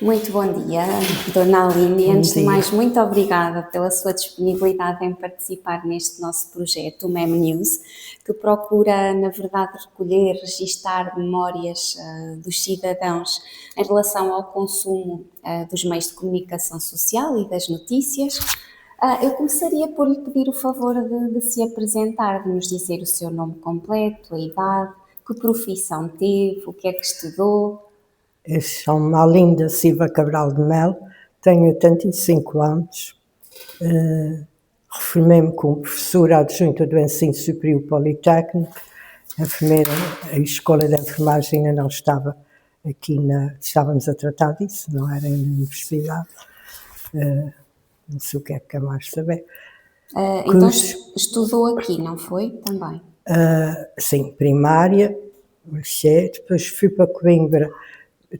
Muito bom dia, Dona Aline. Bom Antes de dia. mais, muito obrigada pela sua disponibilidade em participar neste nosso projeto, o Mem News, que procura, na verdade, recolher, registar memórias dos cidadãos em relação ao consumo dos meios de comunicação social e das notícias. Eu começaria por lhe pedir o favor de se apresentar, de nos dizer o seu nome completo, a idade, que profissão teve, o que é que estudou. Eu chamo-me Alinda Silva Cabral de Melo, tenho 85 anos, reformei-me como professora adjunta do Ensino Superior Politécnico. A escola de enfermagem ainda não estava aqui, estávamos a tratar disso, não era na universidade. Não sei o que é que quer mais saber. Então Cursos, estudou aqui, não foi? Também. sim, primária, liceu, depois fui para Coimbra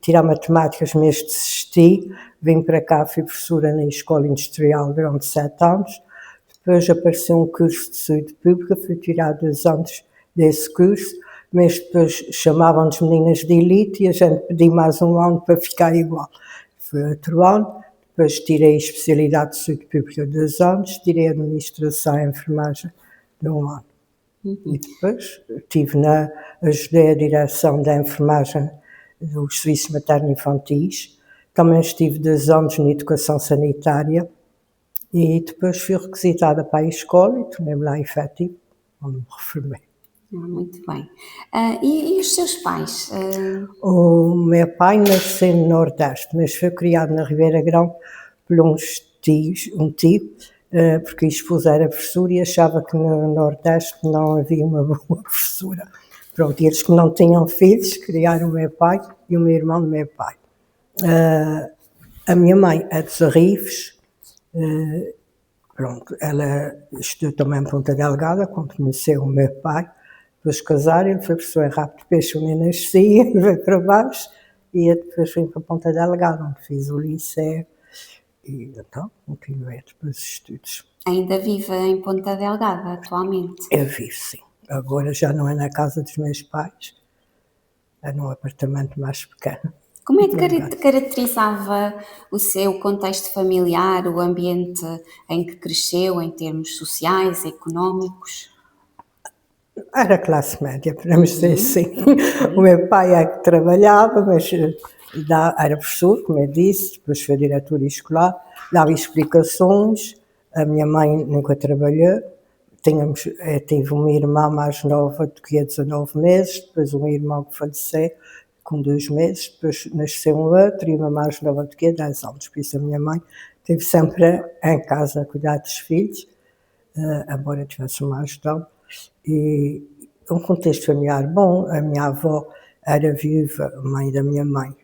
tirar matemáticas, mas desisti, vim para cá, fui professora na Escola Industrial durante 7 anos, depois apareceu um curso de saúde pública, fui tirar 2 anos desse curso, mas depois chamavam-nos meninas de elite e a gente pediu mais um ano para ficar igual. Foi outro ano, depois tirei a especialidade de saúde pública 2 anos, tirei a administração e enfermagem de 1 ano. E depois ajudei a direção da enfermagem dos serviços materno-infantis, também estive 2 anos na educação sanitária e depois fui requisitada para a escola e tornei-me lá efetivo, onde me reformei. Muito bem. E os seus pais? O meu pai nasceu no Nordeste, mas foi criado na Ribeira Grande por um tio, porque a esposa era professora e achava que no Nordeste não havia uma boa professora. Pronto, e eles que não tinham filhos, criaram o meu pai e o meu irmão do meu pai. A minha mãe é dos Arrifes, pronto, ela estudou também em Ponta Delgada, quando conheceu o meu pai, depois casaram, ele foi professor em Rabo de Peixe, onde eu nasci, ele veio para baixo, e eu depois vim para Ponta Delgada, onde fiz o liceu, e então continuei depois os estudos. Ainda vive em Ponta Delgada atualmente? Eu vivo, sim. Agora já não é na casa dos meus pais, é num apartamento mais pequeno. Como é que caracterizava o seu contexto familiar, o ambiente em que cresceu, em termos sociais, económicos? Era classe média, podemos dizer assim. O meu pai é que trabalhava, mas era professor, como eu disse, depois foi diretor escolar, dava explicações. A minha mãe nunca trabalhou. Tive uma irmã mais nova do que a 19 meses, depois um irmão que faleceu com 2 meses, depois nasceu um outro e uma mais nova do que a 10 anos. Por isso a minha mãe esteve sempre em casa a cuidar dos filhos, embora tivesse uma ajudante. E um contexto familiar bom, a minha avó era viúva, mãe da minha mãe.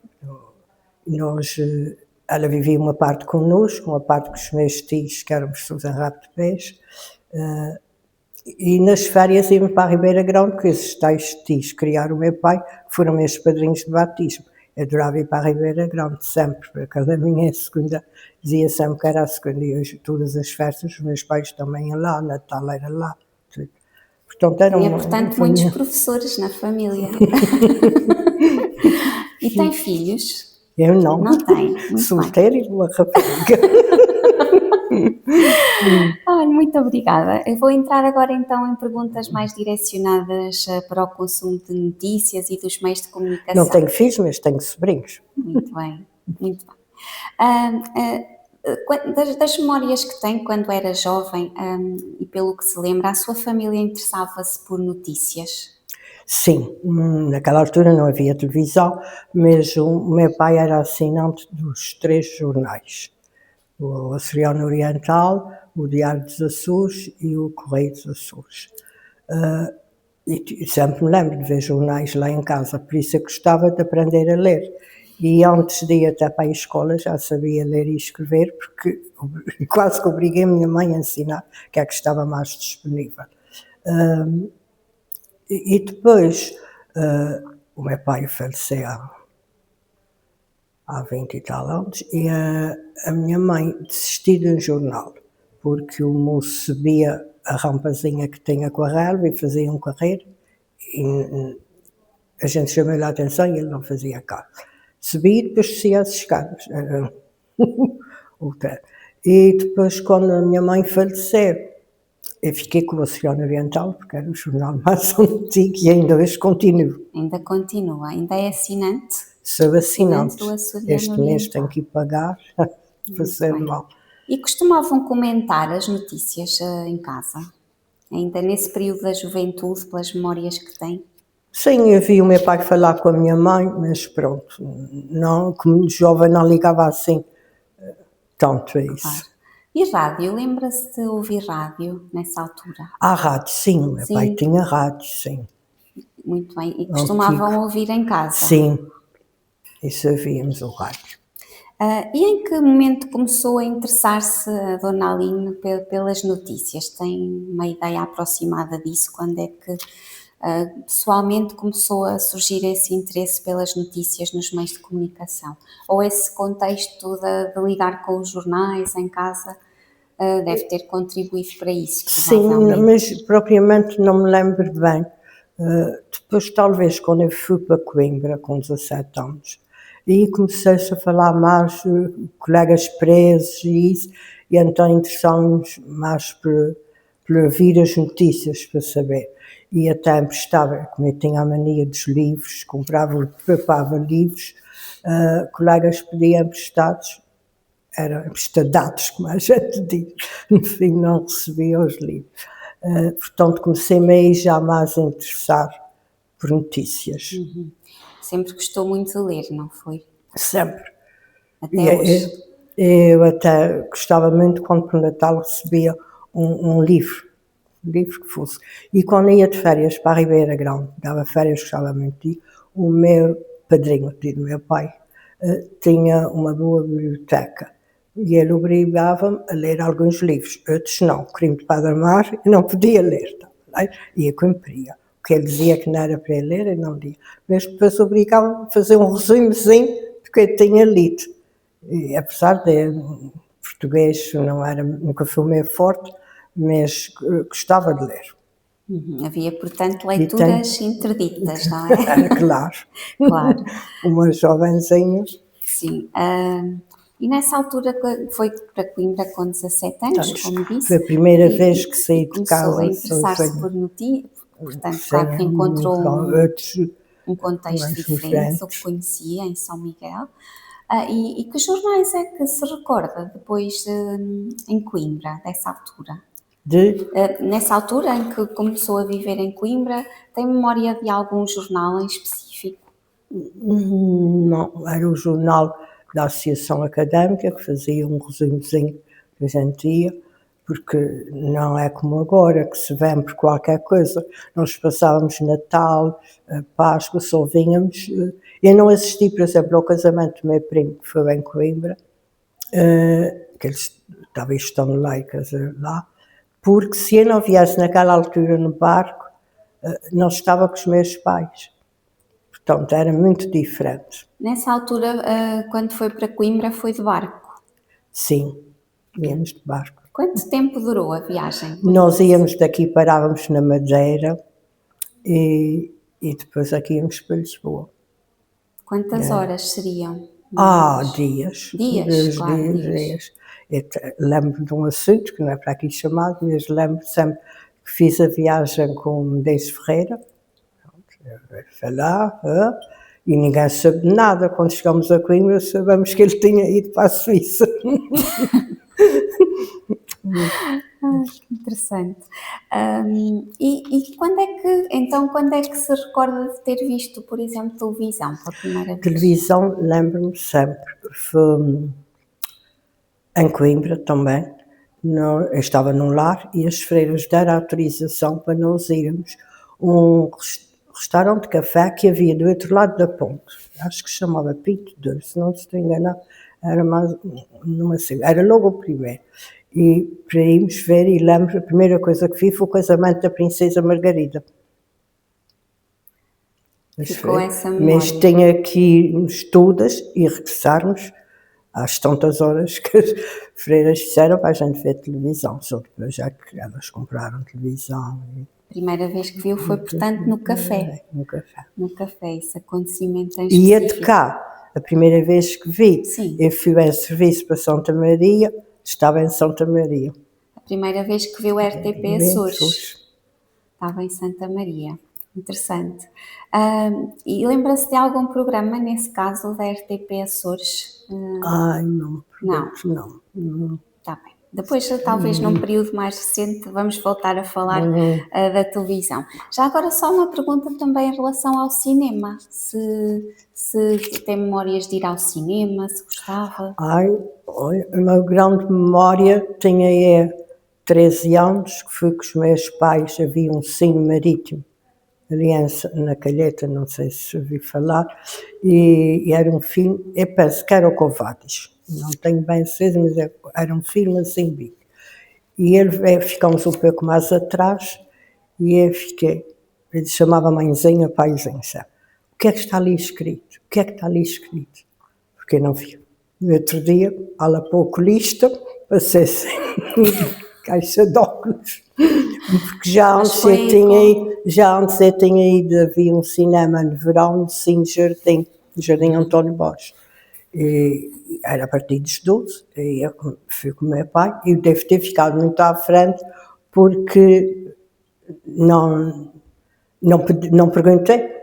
Ela vivia uma parte connosco, uma parte com os meus tios, que eram pessoas em Rabo de Peixe, e nas férias íamos para a Ribeira Grande, porque esses tais tios criaram o meu pai, foram meus padrinhos de batismo. Eu adorava ir para a Ribeira Grande, sempre, porque a minha segunda, dizia sempre que era a segunda, e hoje todas as festas, os meus pais também iam lá, Natal era lá, tudo. Portanto, era Tinha, uma portanto, muitos família. professores na família. E tem filhos? Eu não, Não tem. Muito bem. solteira e uma rapariga. Olha, muito obrigada. Eu vou entrar agora então em perguntas mais direcionadas para o consumo de notícias e dos meios de Não comunicação. tenho filhos, mas tenho sobrinhos. Muito bem, muito bem. Das memórias que tem quando era jovem, e pelo que se lembra, a sua família interessava-se por notícias? Sim, naquela altura não havia televisão, mas o meu pai era assinante dos 3 jornais, o Açoriano Oriental, o Diário dos Açores e o Correio dos Açores. E sempre me lembro de ver jornais lá em casa, por isso eu gostava de aprender a ler. E antes de ir até para a escola já sabia ler e escrever, porque quase que obriguei a minha mãe a ensinar, que é que estava mais disponível. E depois, o meu pai faleceu há 20 e tal anos, e a minha mãe desistiu de um jornal, porque o moço subia a rampazinha que tinha com a relva e fazia um carreiro, e a gente chamou-lhe a atenção e ele não fazia caso. Subia e depois descia as escadas. Era outra. E depois, quando a minha mãe faleceu, eu fiquei com o Oceano Oriental, porque era o jornal mais antigo e ainda hoje continuo. Ainda continua, ainda é assinante? Sou Assinante assinante. do Açoriano Este mês Oriental. tenho que ir pagar para ser bem. mal. E costumavam comentar as notícias em casa? Ainda nesse período da juventude, pelas memórias que têm? Sim, eu vi o meu pai falar com a minha mãe, mas pronto, não, como jovem não ligava assim tanto a isso. Claro. E rádio? Lembra-se de ouvir rádio nessa altura? Há rádio, sim, o meu pai Sim. tinha rádio, sim. Muito bem. E costumavam Antigo. ouvir em casa? Sim, isso ouvíamos o rádio. E em que momento começou a interessar-se a Dona Aline pelas notícias? Tem uma ideia aproximada disso? Quando é que pessoalmente começou a surgir esse interesse pelas notícias nos meios de comunicação? Ou esse contexto de lidar com os jornais em casa deve ter contribuído para isso, Sim, provavelmente? mas propriamente não me lembro bem. Depois, talvez, quando eu fui para Coimbra, com 17 anos, e comecei-se a falar mais colegas presos e isso, e então interessámos mais por ouvir as notícias, para saber. E até emprestava, como eu tinha a mania dos livros, papava livros, colegas pediam emprestados, eram emprestadados, como a gente diz, no fim não recebia os livros. Portanto, comecei-me aí já mais a interessar por notícias. Sempre gostou muito de ler, não foi? Sempre. Até hoje. Eu até gostava muito quando por Natal recebia um livro que fosse. E quando ia de férias para a Ribeira Grande, dava férias, gostava muito de ir, o meu padrinho, do meu pai, tinha uma boa biblioteca. E ele obrigava-me a ler alguns livros. Outros não, crime de Padre Amaro, e não podia ler. E eu cumpria. O que ele dizia que não era para ele ler, eu não lia. Mas depois obrigava-me a fazer um resumozinho do que eu tinha lido. E, apesar de português não era, nunca foi o meu forte, mas gostava de ler. Havia, portanto, leituras interditas, não é? Claro. Claro. Uma jovenzinha. Sim. E nessa altura foi para Coimbra com 17 anos, como disse. Foi a primeira vez que saí de começou casa a interessar-se sozinha. por notícias, portanto, Sim, claro que encontrou outros um contexto mais diferente do que diferentes. conhecia em São Miguel. E que jornais é que se recorda depois em Coimbra, dessa altura? Nessa altura em que começou a viver em Coimbra, tem memória de algum jornal em específico? Não, era o jornal da Associação Académica que fazia um resumozinho que a gente ia, porque não é como agora, que se vem por qualquer coisa. Nós passávamos Natal, Páscoa, só vínhamos. Eu não assisti, por exemplo, ao casamento do meu primo, que foi em Coimbra, que eles talvez estão lá e casar lá, porque se eu não viesse naquela altura no barco, não estava com os meus pais. Portanto, era muito diferente. Nessa altura, quando foi para Coimbra, foi de barco? Sim, íamos de barco. Quanto tempo durou a viagem? Nós íamos daqui, parávamos na Madeira e depois aqui íamos para Lisboa. Quantas horas seriam? Dias. Dias, claro, Dias. Eu lembro de um assunto, que não é para aqui chamado, mas lembro sempre que fiz a viagem com Deise Ferreira, foi lá, e ninguém soube de nada. Quando chegamos a Coimbra, sabemos que ele tinha ido para a Suíça. Interessante. E quando é que se recorda de ter visto, por exemplo, televisão pela primeira vez? Televisão, lembro-me sempre. Foi em Coimbra também. Eu estava num lar e as freiras deram autorização para nós irmos a um restaurante de café que havia do outro lado da ponte. Acho que se chamava Pinto Doce, se não estou enganado. Era mais, não sei, era logo o primeiro. E para irmos ver, e lembro, a primeira coisa que vi foi o casamento da Princesa Margarida. Ficou essa memória. Mas tinha que irmos todas e regressarmos às tantas horas que as freiras disseram para a gente ver televisão. Só depois já que elas compraram televisão. A primeira vez que viu foi, portanto, no café. No café. No café, esse acontecimento em Ia específico. de cá, a primeira vez que vi. Sim. Eu fui em serviço para Santa Maria, estava em Santa Maria. A primeira vez que viu o RTP Açores. Açores. Estava em Santa Maria. Interessante. E lembra-se de algum programa, nesse caso, da RTP Açores? Ai, não, Não. não. Está bem. Depois, talvez num período mais recente, vamos voltar a falar da televisão. Já agora só uma pergunta também em relação ao cinema. Se tem memórias de ir ao cinema, se gostava. Ai, olha, uma grande memória, tinha 13 anos, que fui com os meus pais, havia um cine marítimo, ali na Calheta, não sei se ouvi falar, e era um filme, eu penso que era o Covadis, não tenho bem certeza, mas era um filme assim big. E ficámos um pouco mais atrás, e eu fiquei, ele chamava mãezinha, paizinho, sabe? O que é que está ali escrito? O que é que está ali escrito? Porque eu não vi. No outro dia, ala para o oculista, passei sem caixa de óculos, porque já antes eu tinha ido, havia um cinema no verão, no Cine Jardim, no Jardim António Borges. E era a partir dos 12, e eu fui com o meu pai, e eu devo ter ficado muito à frente, porque não perguntei,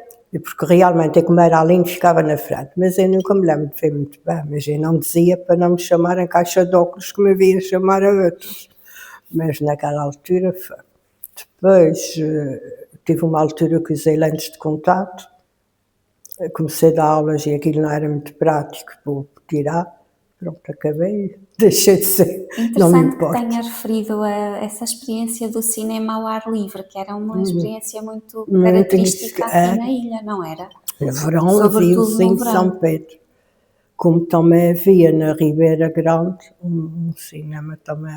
porque realmente, como era além, ficava na frente, mas eu nunca me lembro de ver muito bem, mas eu não dizia para não me chamarem caixa de óculos, como havia chamar a outros, mas naquela altura foi. Depois tive uma altura que usei lentes de contato, comecei a dar aulas e aquilo não era muito prático para tirar, pronto, acabei, deixei de ser, não me Interessante que importa. tenha referido a essa experiência do cinema ao ar livre, que era uma experiência muito característica aqui na ilha, não era? No verão havia o Sobretudo Cine no de verão. São Pedro, como também havia na Ribeira Grande um cinema também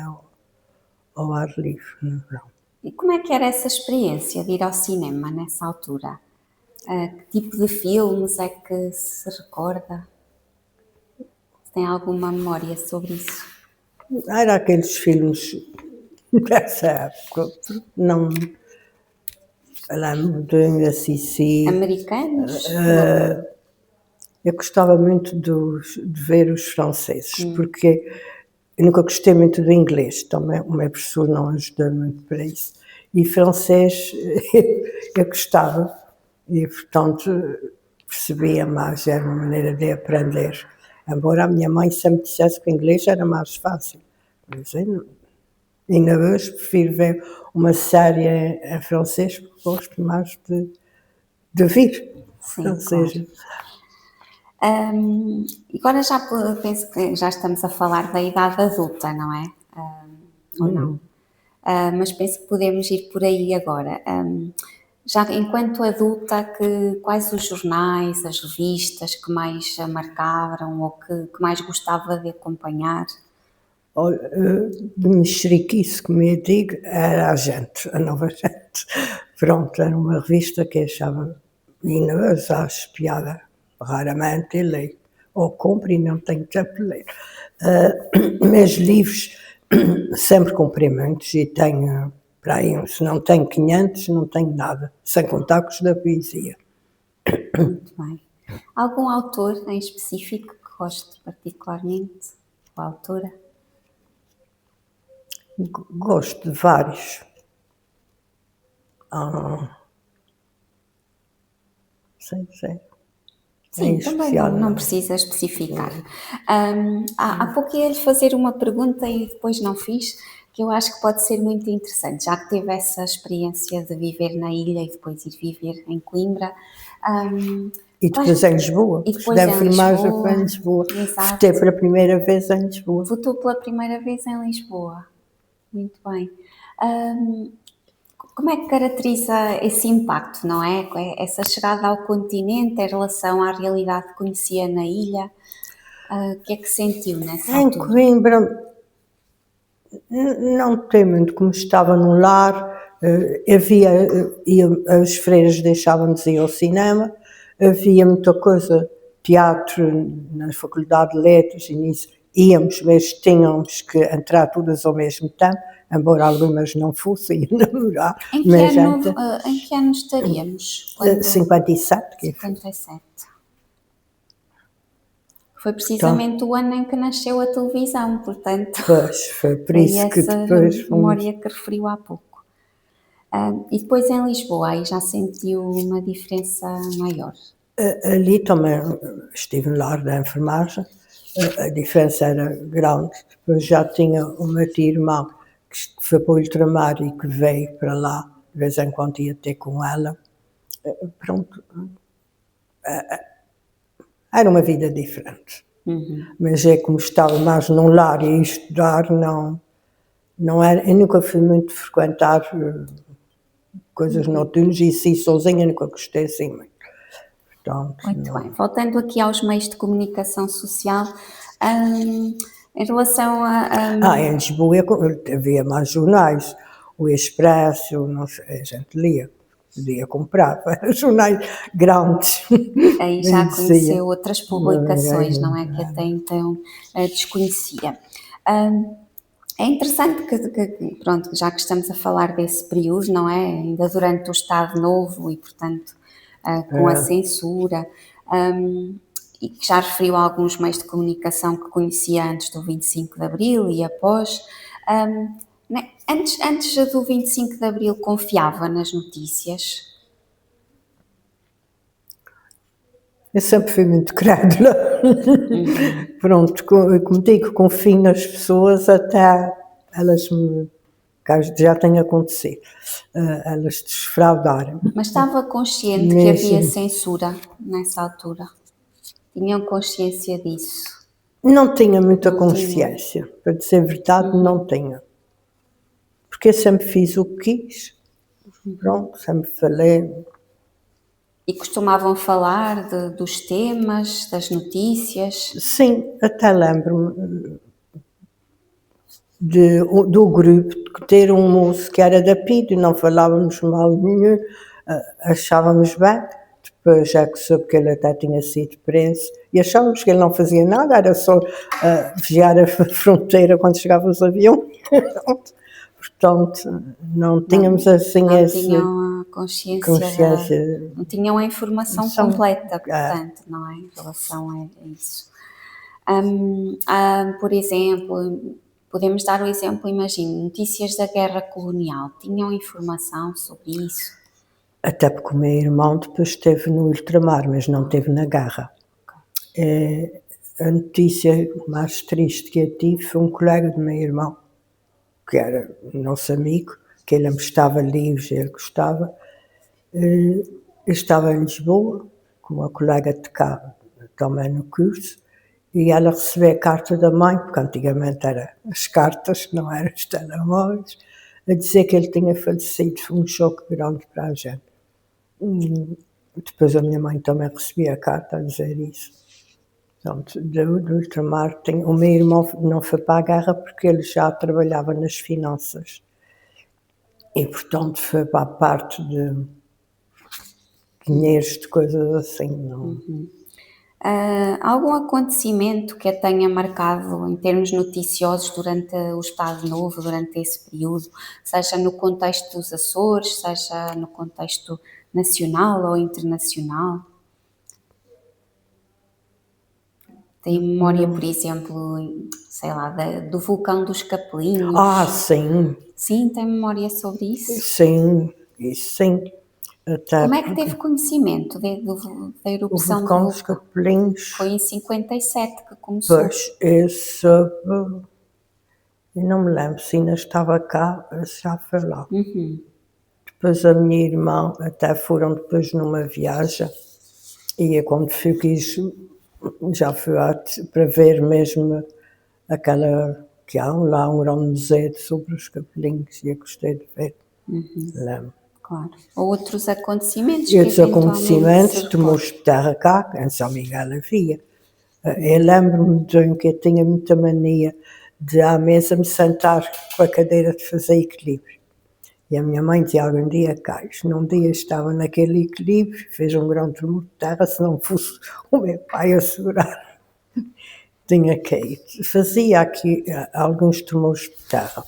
ao ar livre no verão. E como é que era essa experiência de ir ao cinema nessa altura? Que tipo de filmes é que se recorda? Tem alguma memória sobre isso? Era aqueles filmes dessa época, não lembro de Assisi. Americanos? Eu gostava muito de ver os franceses, porque eu nunca gostei muito do inglês, também o meu professor não ajudou muito para isso. E francês eu gostava, e portanto percebia mais, era uma maneira de aprender. Embora a minha mãe sempre dissesse que o inglês era mais fácil. Mas eu, ainda hoje prefiro ver uma série em francês, porque gosto mais de ouvir francês. Claro. Agora já penso que já estamos a falar da idade adulta, não é? Ou não? Mas penso que podemos ir por aí agora. Já enquanto adulta, quais os jornais, as revistas que mais a marcaram ou que mais gostava de acompanhar? De mexeriquice, como eu digo, era a Nova Gente. Pronto, era uma revista que eu achava, ainda hoje acho piada, raramente eu leio, ou compro e não tenho tempo de ler. Meus livros sempre comprei muitos e tenho, para aí, se não tenho 500, não tenho nada, sem contar com os da poesia. Muito bem. Algum autor em específico que goste particularmente? Ou autora? Gosto de vários. Sei. Sim, Em também especial, não precisa especificar. Há pouco ia-lhe fazer uma pergunta e depois não fiz, que eu acho que pode ser muito interessante, já que teve essa experiência de viver na ilha e depois ir viver em Coimbra. E depois em Lisboa. E depois em enfermagem Lisboa. foi em Lisboa. Exato. Votei pela primeira vez em Lisboa. Votou pela primeira vez em Lisboa. Muito bem. Como é que caracteriza esse impacto, não é? Essa chegada ao continente em relação à realidade que conhecia na ilha? O que é que sentiu nessa Em altura? Coimbra, não tem muito, como estava no lar, as freiras deixavam-nos ir ao cinema, havia muita coisa, teatro na Faculdade de Letras, e nisso íamos, mas tínhamos que entrar todas ao mesmo tempo, embora algumas não fossem namorar. Em que ano estaríamos? 57, 57. Foi precisamente o ano em que nasceu a televisão, portanto, Pois, foi por foi isso que essa depois fomos. memória que referiu há pouco. E depois em Lisboa, aí já sentiu uma diferença maior? Ali também estive no lar da enfermagem, a diferença era grande. Depois já tinha o meu tio-irmão que foi para o ultramar e que veio para lá, de vez em quando ia ter com ela. Pronto, era uma vida diferente. Mas é como estava mais num lar e a estudar, não era, eu nunca fui muito frequentar coisas noturnas e sair sozinha, nunca gostei assim muito. Portanto, Muito bem. Voltando aqui aos meios de comunicação social, em relação em Lisboa havia mais jornais, o Expresso, não sei, a gente lia, podia comprar, jornais grandes. aí já Dizia. conheceu outras publicações, não é? Que até então desconhecia. É interessante pronto, já que estamos a falar desse período, não é? Ainda durante o Estado Novo e, portanto, com a censura, e que já referiu a alguns meios de comunicação que conhecia antes do 25 de Abril e após. Né? Antes do 25 de Abril confiava nas notícias? Eu sempre fui muito crédula. Pronto, como digo, confio nas pessoas até elas me, caso já tenha acontecido, elas desfraudarem. Mas estava consciente que havia censura nessa altura? Tinham consciência disso? Não tinha muita Não consciência, para dizer a verdade, não tinha. Porque eu sempre fiz o que quis. Pronto, sempre falei. E costumavam falar dos temas, das notícias? Sim, até lembro-me do grupo ter um moço que era da PID, não falávamos mal nenhum, achávamos bem. Depois já que soube que ele até tinha sido preso e achávamos que ele não fazia nada, era só vigiar a fronteira quando chegavam os aviões. Portanto, não tínhamos assim não esse... tinham a consciência, não tinham a informação completa, portanto, não é? Em relação a isso. Por exemplo, podemos dar o exemplo, imagino, notícias da guerra colonial, tinham informação sobre isso? Até porque o meu irmão depois esteve no ultramar, mas não esteve na guerra. A notícia mais triste que eu tive foi um colega do meu irmão, que era nosso amigo, que ele emprestava livros, ele gostava. Eu estava em Lisboa, com uma colega de cá, também no curso, e ela recebeu a carta da mãe, porque antigamente eram as cartas, não eram os telemóveis, a dizer que ele tinha falecido. Foi um choque grande para a gente. E depois a minha mãe também recebia a carta a dizer isso. Portanto, do ultramar, o meu irmão não foi para a guerra porque ele já trabalhava nas finanças. E, portanto, foi para a parte de dinheiros, de coisas assim. Não. Algum acontecimento que a tenha marcado em termos noticiosos durante o Estado Novo, durante esse período, seja no contexto dos Açores, seja no contexto nacional ou internacional? Tem memória, por exemplo, sei lá, do vulcão dos Capelinhos? Sim. Sim, tem memória sobre isso? Sim, isso sim. Até Como é que teve conhecimento da o erupção do vulcão dos vulcão? Capelinhos, Foi em 57 que começou. pois, eu soube, eu não me lembro se ainda estava cá, já foi lá. Depois a minha irmã até foram depois numa viagem, e eu quando fui quis, já fui para ver mesmo aquela, que há lá um grande museu sobre os Capelinhos, e eu gostei de ver, lembro. Claro. Outros acontecimentos E que outros eventualmente acontecimentos, se tomou-os de terra cá, em São Miguel havia. Eu lembro-me de um que eu tinha muita mania de à mesa me sentar com a cadeira de fazer equilíbrio. E a minha mãe dizia, algum dia cais. Num dia estava naquele equilíbrio, fez um grande tremor de terra, se não fosse o meu pai a segurar. Tinha caído. Fazia aqui alguns tremores de terra.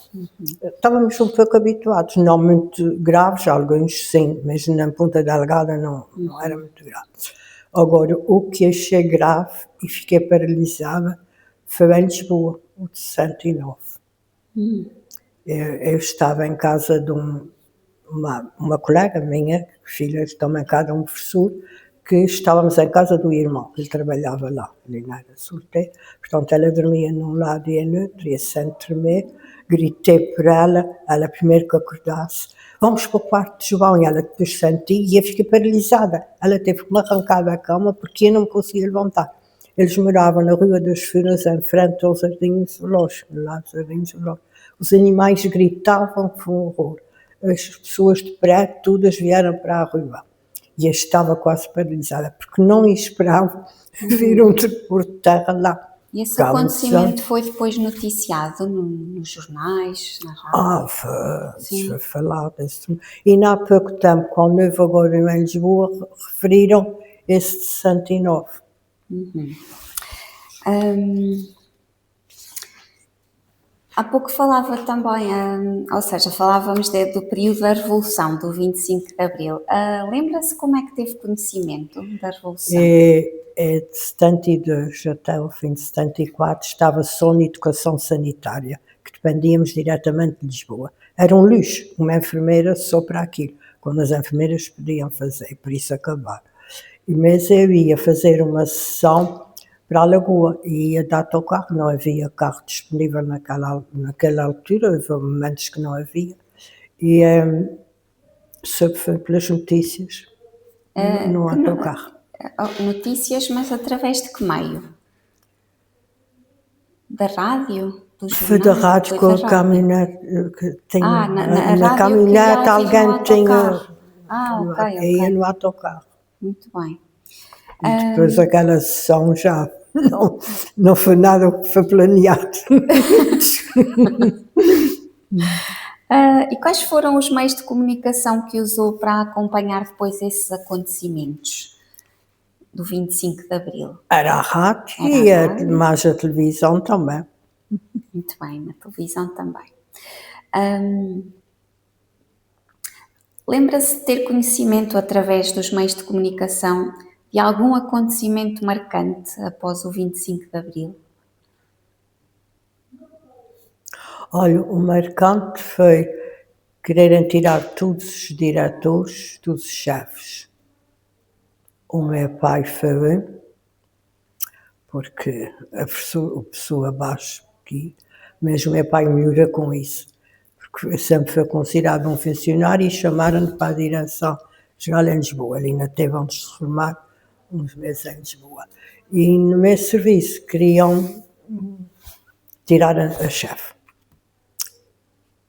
Estávamos um pouco habituados, não muito graves, alguns sim, mas na Ponta Delgada não era muito grave. Agora, o que achei grave e fiquei paralisada foi em Lisboa, o de 69. Eu estava em casa de uma colega minha, filha também cá de um professor, que estávamos em casa do irmão, ele trabalhava lá, ele não era solteiro, portanto ela dormia num lado e no outro, e sem tremer, gritei por ela primeiro que acordasse, vamos para o quarto de João, e ela depois sentia, e eu fiquei paralisada, ela teve que me arrancar da cama porque eu não me conseguia levantar. Eles moravam na Rua das Feiras, em frente ao Jardim Zoológico, lá do Jardim Zoológico. Os animais gritavam que foi um horror. As pessoas de prédio, todas vieram para a rua. E eu estava quase paralisada, porque não esperava vir um tremor de terra lá. E esse Cá, acontecimento foi depois noticiado nos jornais, na rádio? foi falado. E há pouco tempo, quando houve agora em Lisboa, referiram esse de 69. Há pouco falava também, ou seja, falávamos do período da Revolução, do 25 de Abril. Lembra-se como é que teve conhecimento da Revolução? É de 72 até o fim de 74 estava só na educação sanitária, que dependíamos diretamente de Lisboa. Era um luxo, uma enfermeira só para aquilo, quando as enfermeiras podiam fazer, por isso acabaram. Mas eu ia fazer uma sessão para a Lagoa e ia de autocarro, não havia carro disponível naquela altura, houve momentos que não havia, e soube foi pelas notícias no autocarro. Notícias, mas através de que meio? Da rádio? Do jornal? Foi da rádio com a caminhonete, que tinha, na caminhonete alguém tinha, ia no autocarro. Muito bem. E depois aquela sessão já não foi nada o que foi planeado. E quais foram os meios de comunicação que usou para acompanhar depois esses acontecimentos do 25 de Abril? Era a rádio e mais a televisão também. Muito bem, na televisão também. Lembra-se de ter conhecimento através dos meios de comunicação de algum acontecimento marcante após o 25 de Abril? Olha, o marcante foi quererem tirar todos os diretores, todos os chefes. O meu pai foi, porque a pessoa abaixo aqui, mas o meu pai melhorou com isso, porque sempre foi considerado um funcionário e chamaram-no para a direção-geral em Lisboa. Ele ainda teve onde se formar uns meses em Lisboa. E no meu serviço queriam tirar a chefe.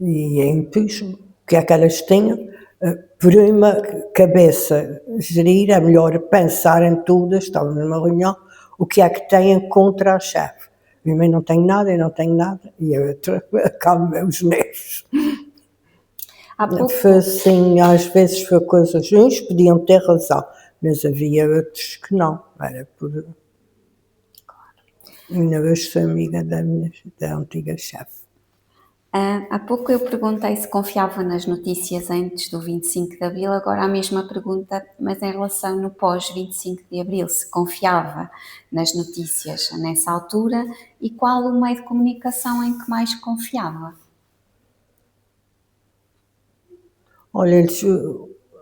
E impus-me, o que é que elas tinham? Por uma cabeça gerir, é melhor pensar em tudo, estava numa reunião, o que é que têm contra a chefe. Eu não tenho nada, eu não tenho nada, e eu acalmo os nervos. Foi assim, às vezes foi coisas, uns podiam ter razão, mas havia outros que não, era por... Ainda hoje sou amiga da antiga chefe. Há pouco eu perguntei se confiava nas notícias antes do 25 de Abril, agora a mesma pergunta, mas em relação no pós-25 de Abril, se confiava nas notícias nessa altura e qual o meio de comunicação em que mais confiava? Olha,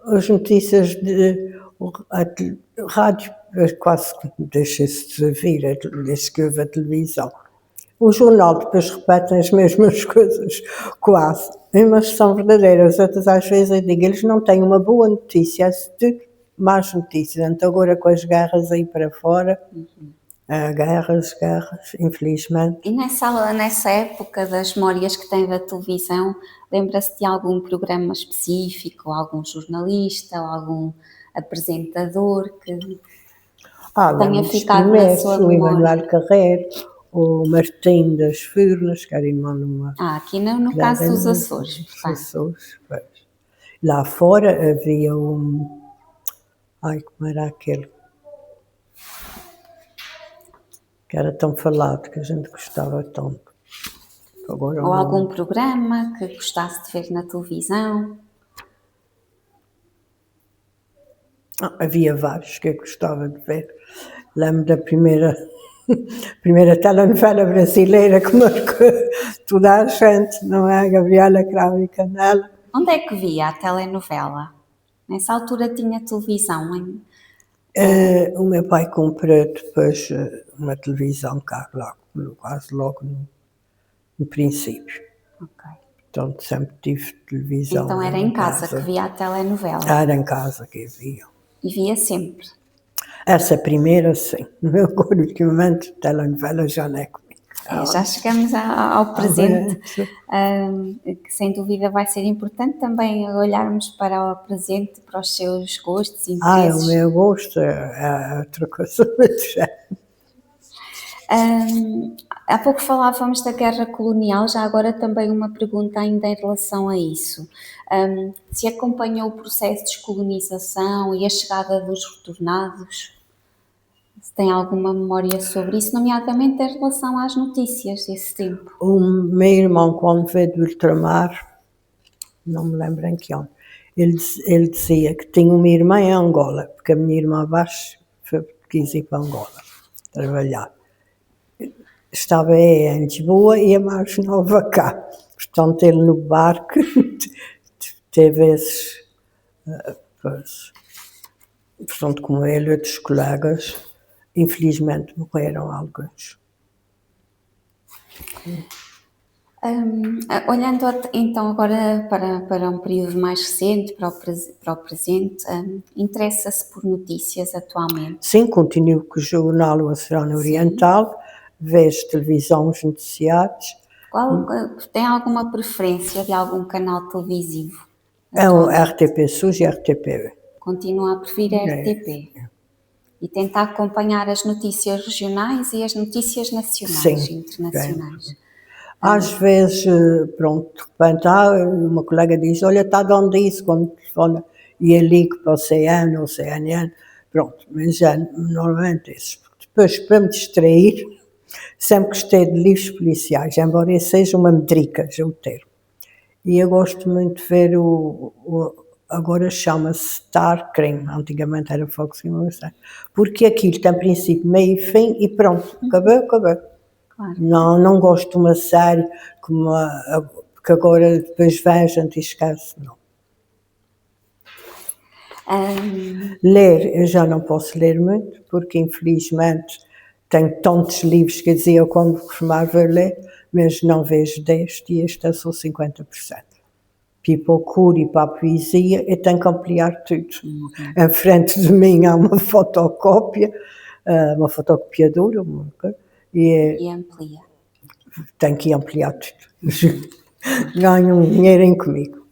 as notícias a rádio quase que deixa-se de ouvir, desde que houve a televisão. O jornal depois repetem as mesmas coisas, quase, mas são verdadeiras. Outras às vezes eu digo, eles não têm uma boa notícia, é más notícias. Então agora com as guerras aí para fora, guerras, infelizmente. E nessa época das memórias que tem da televisão, lembra-se de algum programa específico, algum jornalista, ou algum apresentador que tenha ficado na sua memória? O Emanuel Carreiro, o Martim das Furnas, que era irmão numa... aqui não, no caso dos Açores. Açores, pois. Lá fora havia como era aquele? Que era tão falado, que a gente gostava tanto. Agora, ou algum programa que gostasse de ver na televisão? Havia vários que eu gostava de ver. Lembro da primeira telenovela brasileira que marcou toda a gente, não é? Gabriela Cravo e Canela. Onde é que via a telenovela? Nessa altura tinha televisão em... O meu pai comprou depois uma televisão cá, quase logo no princípio. Ok. Então sempre tive televisão. Então era em casa que via a telenovela? Era em casa que via. E via sempre? Essa primeira, sim. Agora, ultimamente, telenovela já não é comigo. Já chegamos ao presente, que sem dúvida vai ser importante também olharmos para o presente, para os seus gostos e interesses. O meu gosto é outra coisa muito diferente. Há pouco falávamos da guerra colonial, já agora também uma pergunta ainda em relação a isso. Se acompanhou o processo de descolonização e a chegada dos retornados? Se tem alguma memória sobre isso, nomeadamente em relação às notícias desse tempo? O meu irmão, quando veio do ultramar, não me lembro em que ano, ele dizia que tinha uma irmã em Angola, porque a minha irmã abaixo quis ir para Angola trabalhar. Estava em Lisboa e a mais nova cá. Portanto, ele no barco teve esses... Portanto, como ele e outros colegas, infelizmente morreram alguns. Olhando então agora para um período mais recente, para o presente, interessa-se por notícias atualmente? Sim, continuo com o jornal O Oceano Oriental, vejo televisão, os noticiários. Tem alguma preferência de algum canal televisivo? É o RTP SUS e RTP. Continua a preferir a RTP? E tenta acompanhar as notícias regionais e as notícias nacionais e internacionais? Às vezes, pronto, de repente, uma colega diz, olha, está dando isso, quando telefona, e eu ligo para o CN ou CNN, pronto, mas já normalmente isso. Depois, para me distrair, sempre gostei de livros policiais, embora esse seja uma medrica, já o termo. E eu gosto muito de ver agora chama-se Star Crime, antigamente era Fox News, porque aquilo tem princípio, meio e fim e pronto, acabou. Claro. Não gosto de uma série que agora depois vem a gente esquece, não. Ler, eu já não posso ler muito, porque infelizmente tenho tantos livros que dizia quando formar vou ler, mas não vejo deste e este é só 50%. Procuro ir para a poesia e tenho que ampliar tudo. Em frente de mim há uma fotocópia, uma fotocopiadora, E amplia. Tenho que ampliar tudo. Ganho um dinheiro comigo.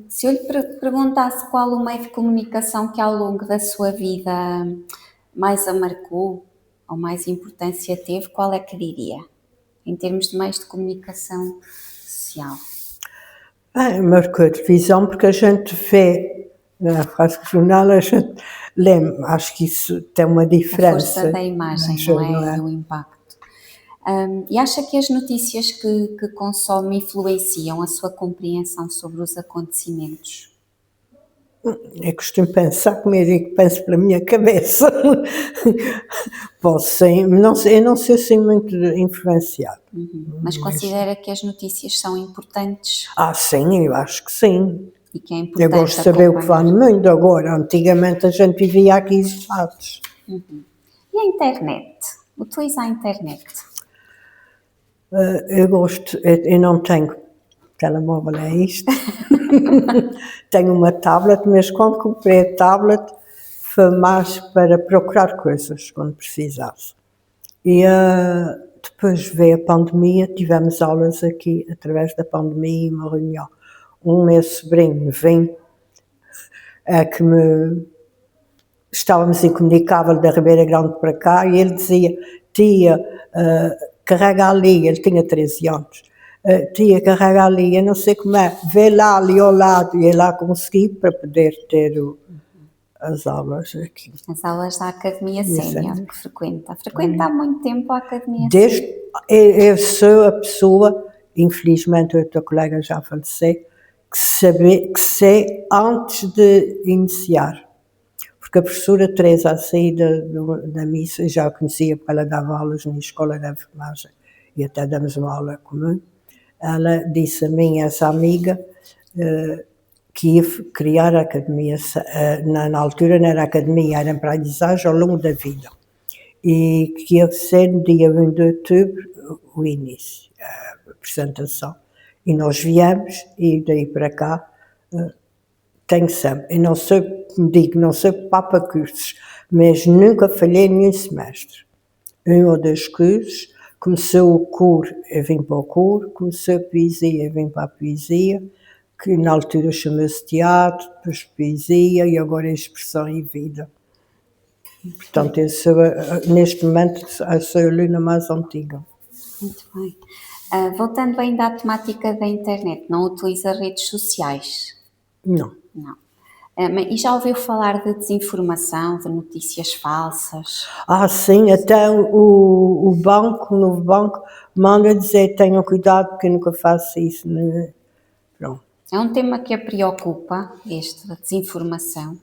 Se eu lhe perguntasse qual o meio de comunicação que ao longo da sua vida mais a marcou ou mais importância teve, qual é que diria? Em termos de meios de comunicação social. Marcou a televisão porque a gente vê, faz o jornal, a gente lê, acho que isso tem uma diferença. A força da imagem, não é? E o impacto. E acha que as notícias que consome influenciam a sua compreensão sobre os acontecimentos? Eu costumo pensar, como eu digo, penso pela minha cabeça. Posso sim, eu não sei assim muito influenciado. Mas considera que as notícias são importantes? Sim, eu acho que sim. E que é importante eu gosto de saber o que vai no mundo agora. Antigamente a gente vivia aqui isolados. E a internet? Utiliza a internet? Eu gosto, eu não tenho telemóvel, é isto. Tenho uma tablet, mas quando comprei a tablet foi mais para procurar coisas, quando precisasse. E depois veio a pandemia, tivemos aulas aqui, através da pandemia, uma reunião. Meu sobrinho vem, estávamos incomunicável da Ribeira Grande para cá, e ele dizia, tia, carrega ali, ele tinha 13 anos, tia, carrega ali, eu não sei como é, vê lá ali ao lado, e eu lá consegui para poder ter as aulas aqui. As aulas da Academia Sénior que frequenta. Frequenta há muito tempo a Academia Sénior? Eu sou a pessoa, infelizmente o teu colega já faleceu, que sei antes de iniciar. Porque a professora Teresa, à saída da missa, já a conhecia porque ela dava aulas na escola de enfermagem e até damos uma aula comum. Ela disse a mim, essa amiga, que ia criar a academia, na altura não era academia, era aprendizagem ao longo da vida. E que ia ser no dia 1 de outubro o início, a apresentação. E nós viemos e daí para cá tenho sempre, eu não sou, como digo, não sou papa cursos, mas nunca falhei nenhum semestre. Um ou dois cursos, começou o coro, eu vim para o coro, começou a poesia, eu vim para a poesia, que na altura chamou-se teatro, depois poesia e agora é expressão e vida. Portanto, eu sou, neste momento, sou a aluna mais antiga. Muito bem. Voltando ainda à temática da internet, não utiliza redes sociais? Não. Não. E já ouviu falar de desinformação, de notícias falsas? Sim, até o banco, o novo banco, manda dizer, tenham cuidado porque eu nunca faço isso. Né? Pronto. É um tema que a preocupa, a desinformação?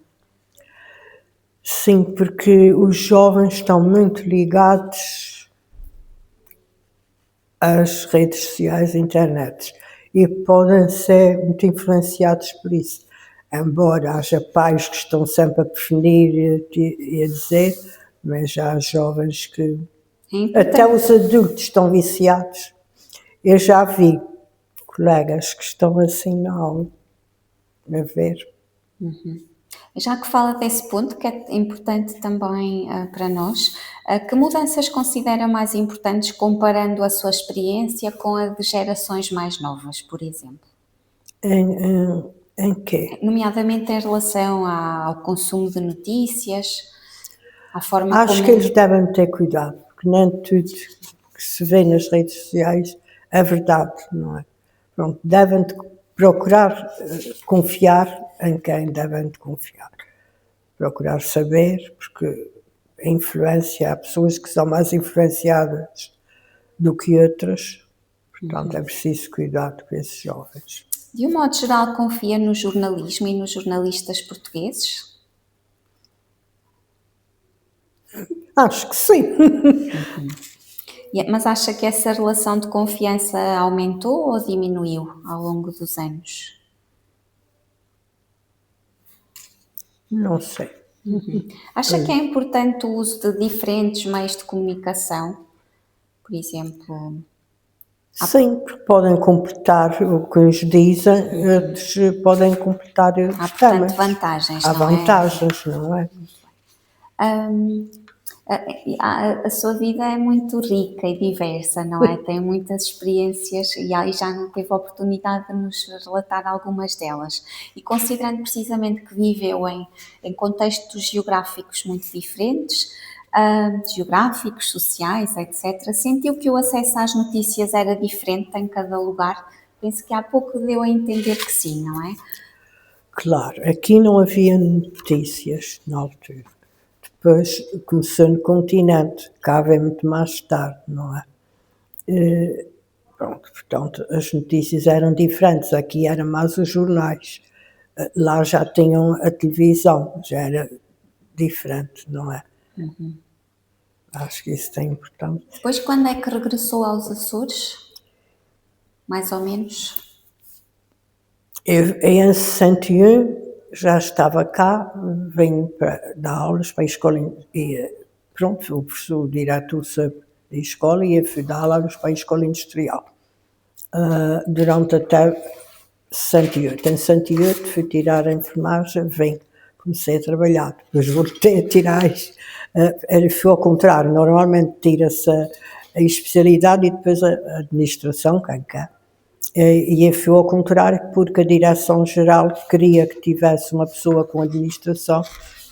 Sim, porque os jovens estão muito ligados às redes sociais e internet e podem ser muito influenciados por isso. Embora haja pais que estão sempre a prevenir e a dizer, mas já há jovens que... Até os adultos estão viciados. Eu já vi colegas que estão assim na aula, a ver. Já que fala desse ponto, que é importante também para nós, que mudanças considera mais importantes comparando a sua experiência com a de gerações mais novas, por exemplo? Em quê? Nomeadamente em relação ao consumo de notícias, à forma Acho como... que eles devem ter cuidado, porque nem tudo que se vê nas redes sociais é verdade, não é? Pronto, devem procurar confiar em quem devem confiar. Procurar saber, porque a influência, há pessoas que são mais influenciadas do que outras, portanto é preciso cuidado com esses jovens. De um modo geral, confia no jornalismo e nos jornalistas portugueses? Acho que sim. Mas acha que essa relação de confiança aumentou ou diminuiu ao longo dos anos? Não sei. Acha que é importante o uso de diferentes meios de comunicação? Por exemplo... Sim, porque podem completar o que nos dizem, outros podem completar os Há, portanto, temas. vantagens, Há não é? vantagens, não é? A sua vida é muito rica e diversa, não é? Tem muitas experiências e aí já não teve a oportunidade de nos relatar algumas delas. E considerando precisamente que viveu em contextos geográficos muito diferentes, geográficos, sociais, etc., sentiu que o acesso às notícias era diferente em cada lugar? Penso que há pouco deu a entender que sim, não é? Claro, aqui não havia notícias na altura. Depois começou no continente, cá vem muito mais tarde, não é? Pronto, portanto, as notícias eram diferentes, aqui eram mais os jornais. Lá já tinham a televisão, já era diferente, não é? Acho que isso é importante. Depois, quando é que regressou aos Açores? Mais ou menos? Eu, em 61, já estava cá, vim para dar aulas para a escola, e pronto, o professor, o diretor da escola, e eu fui dar aulas para a escola industrial. Durante até 68. Em 68 fui tirar a enfermagem, vim, comecei a trabalhar, depois voltei a tirar, foi ao contrário, normalmente tira-se a especialidade e depois a administração, quem quer. E foi ao contrário, porque a Direção-Geral queria que tivesse uma pessoa com administração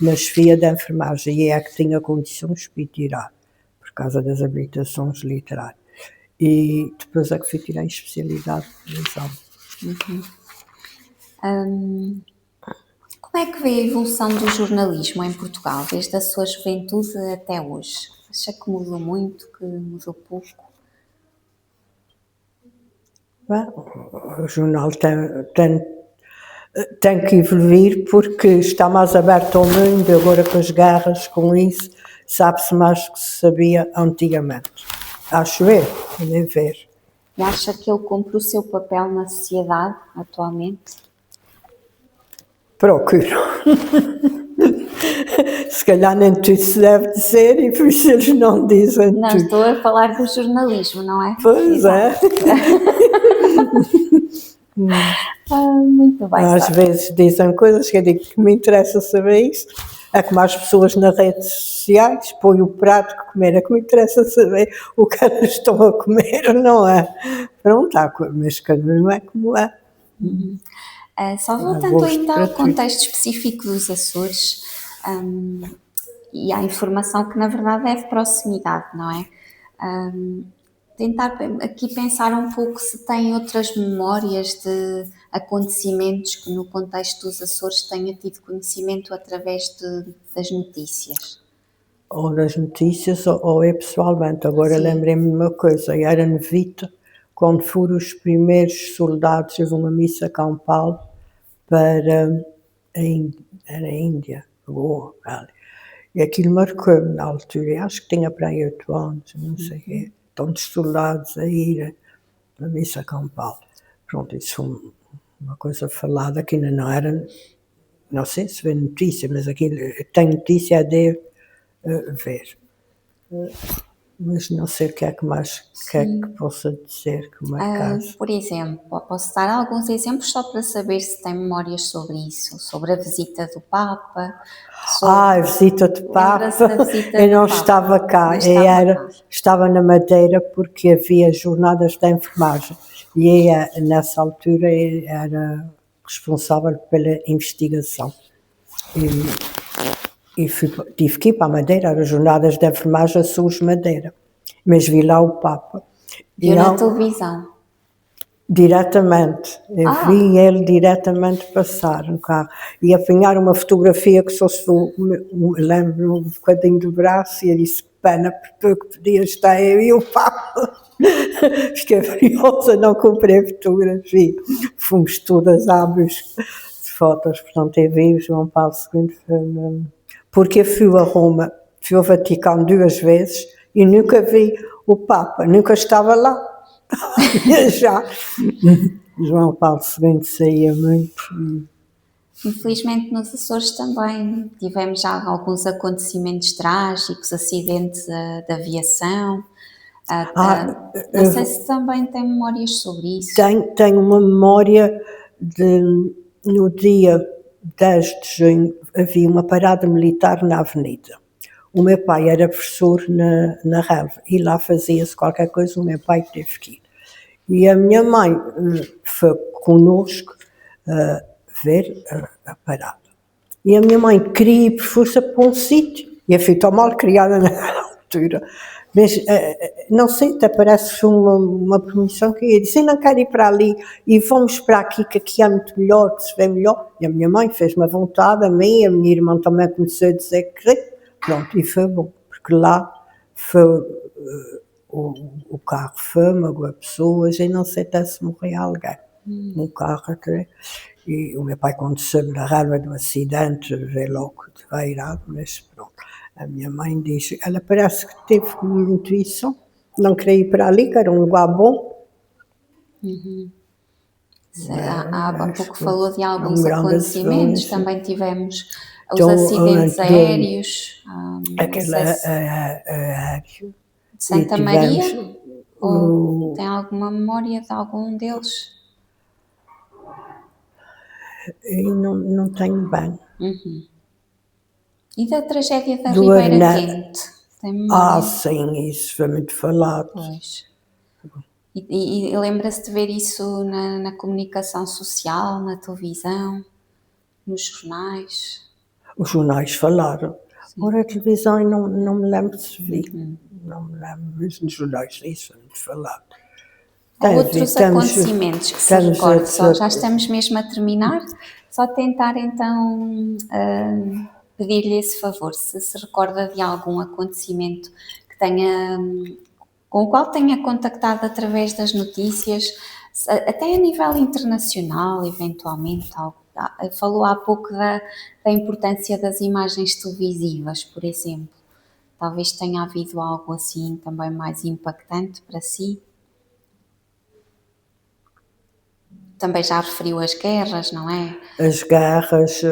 na chefia da enfermagem, e é que tinha condições para ir tirar, por causa das habilitações literárias. E depois é que fui tirar a especialidade de exame. Como é que vê a evolução do jornalismo em Portugal, desde a sua juventude até hoje? Acha que mudou muito, que mudou pouco? O jornal tem Tem que evoluir porque está mais aberto ao mundo, agora com as guerras, com isso, sabe-se mais do que se sabia antigamente. Acho eu, nem ver. E acha que ele cumpre o seu papel na sociedade atualmente? Procuro. Se calhar nem tudo se deve dizer e por isso eles não dizem Não, tudo. estou a falar do jornalismo, não é? Pois é. Muito bem. Às Sónia. vezes dizem coisas que eu digo que me interessa saber isso. É como as pessoas nas redes sociais põem o prato que comer, é que me interessa saber o que elas estão a comer, não é? Pronto, mas cada um é como é. Só voltando gosto ainda para ao tudo. contexto específico dos Açores, e à informação que na verdade é de proximidade, não é? Tentar aqui pensar um pouco se tem outras memórias de acontecimentos que no contexto dos Açores tenha tido conhecimento através das notícias. Ou nas notícias ou eu pessoalmente. Agora Sim. lembrei-me de uma coisa, era no Vita, quando foram os primeiros soldados, houve uma missa campal para era a Índia, Goa, e aquilo marcou-me na altura, eu acho que tinha para aí 8 anos, não sei o quê, tantos soldados a ir à missa campal. Pronto, isso foi uma coisa falada que ainda não era, não sei se foi notícia, mas aquilo, tem notícia de ver. Mas não sei o que é que mais que é que possa dizer que marcasse. Por exemplo, posso dar alguns exemplos só para saber se tem memórias sobre isso, sobre a visita do Papa, A visita de Lembra-se Papa, da visita eu do não Papa? estava cá, Não estava cá. estava na Madeira porque havia jornadas de enfermagem e eu, nessa altura era responsável pela investigação. E tive que ir para a Madeira, eram jornadas de enfermagem Açores Madeira, mas vi lá o Papa. Viu na televisão. Diretamente, eu vi ele diretamente passar no carro e apanhar uma fotografia que só se lembro um bocadinho do braço e eu disse que pena, porque podia estar eu e o Papa. Fiquei furiosa, não comprei a fotografia. Fomos todas à busca de fotos, portanto eu vi o João Paulo II, porque eu fui a Roma, fui ao Vaticano 2 vezes e nunca vi o Papa, nunca estava lá. Já. João Paulo II saía muito. Infelizmente nos Açores também tivemos já alguns acontecimentos trágicos, acidentes de aviação. Não sei se também tem memórias sobre isso. Tenho uma memória de, no dia 10 de junho, havia uma parada militar na avenida. O meu pai era professor na relva e lá fazia-se qualquer coisa, o meu pai teve que ir. E a minha mãe foi connosco ver a parada. E a minha mãe queria ir por força para um sítio. E eu fui tão mal criada naquela altura. Mas, não sei, até parece que foi uma permissão que eu disse, eu não quero ir para ali e vamos para aqui, que aqui é muito melhor, que se vê melhor. E a minha mãe fez-me a vontade, a mim, a minha irmã também começou a dizer que pronto, e foi bom, porque lá foi... O carro foi, magoou pessoas e não sei até se morreu alguém no carro até. E o meu pai, quando soube da raiva do acidente, veio logo de virado, mas pronto. A minha mãe disse, ela parece que teve uma intuição, não queria ir para ali, que era um lugar bom. Há pouco falou de alguns acontecimentos, também tivemos os Então, acidentes aéreos. Aquele aéreo. De Santa Maria? Ou tem alguma memória de algum deles? Eu não tenho bem. E da tragédia da Ribeira Quente? Tem memória? Sim, isso foi muito falado. Pois. E lembra-se de ver isso na comunicação social, na televisão, nos jornais? Os jornais falaram. Ora, a televisão eu não me lembro se vi. Não me lembro, mas nos jornais isso foi muito falado. Há outros acontecimentos que se recordam, já estamos mesmo a terminar, só tentar então pedir-lhe esse favor, se recorda de algum acontecimento que tenha, com o qual tenha contactado através das notícias, até a nível internacional, eventualmente, algo Falou há pouco da importância das imagens televisivas, por exemplo. Talvez tenha havido algo assim também mais impactante para si. Também já referiu as guerras, não é? As guerras,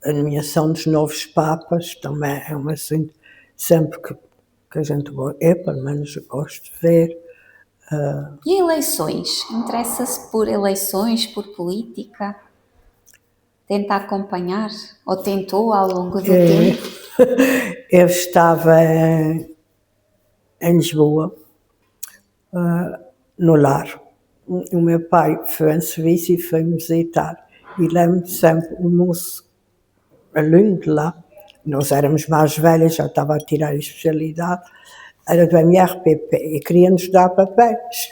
a nomeação dos novos papas também é um assunto sempre que a gente pelo menos gosto de ver. E eleições? Interessa-se por eleições, por política? Tenta acompanhar? Ou tentou ao longo do tempo? Eu estava em Lisboa, no lar. O meu pai foi em serviço e foi-me visitar. E lembro-me sempre, o moço aluno de lá, nós éramos mais velhas, já estava a tirar a especialidade, era do MRPP e queria-nos dar papéis.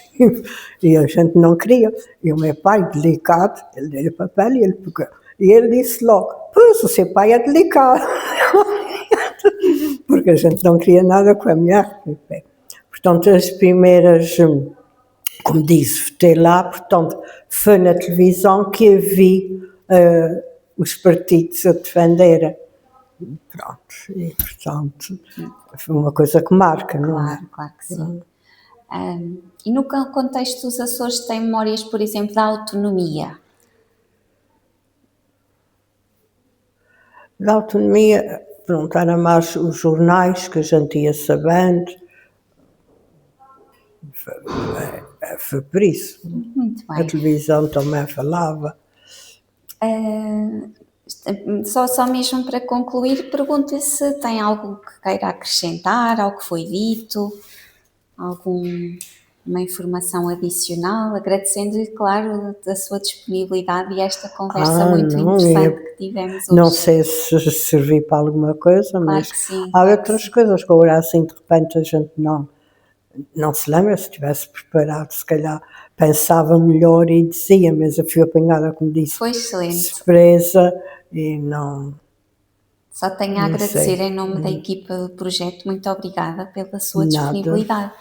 E a gente não queria. E o meu pai, delicado, ele deu o papel e ele pegou. E ele disse logo, pois, o seu pai é delicado. Porque a gente não queria nada com a MRPP. Portanto, as primeiras, como disse, votei lá, portanto, foi na televisão que eu vi os partidos a defenderem. Pronto, e portanto, foi uma coisa que marca, não é? Claro, claro que sim. E no contexto dos Açores tem memórias, por exemplo, da autonomia? Da autonomia, pronto, era mais os jornais que a gente ia sabendo, foi por isso. Muito A bem. televisão também falava. Só mesmo para concluir, pergunto-lhe se tem algo que queira acrescentar ao que foi dito, alguma informação adicional, agradecendo-lhe, claro, a sua disponibilidade e esta conversa muito interessante que tivemos hoje. Não sei se serviu para alguma coisa, mas que sim, há claro outras coisas que agora assim de repente a gente não se lembra. Se tivesse preparado, se calhar pensava melhor e dizia, mas eu fui apanhada, como disse, Foi excelente. surpresa e não. Só tenho a agradecer em nome da equipa do projeto. Muito obrigada pela sua disponibilidade.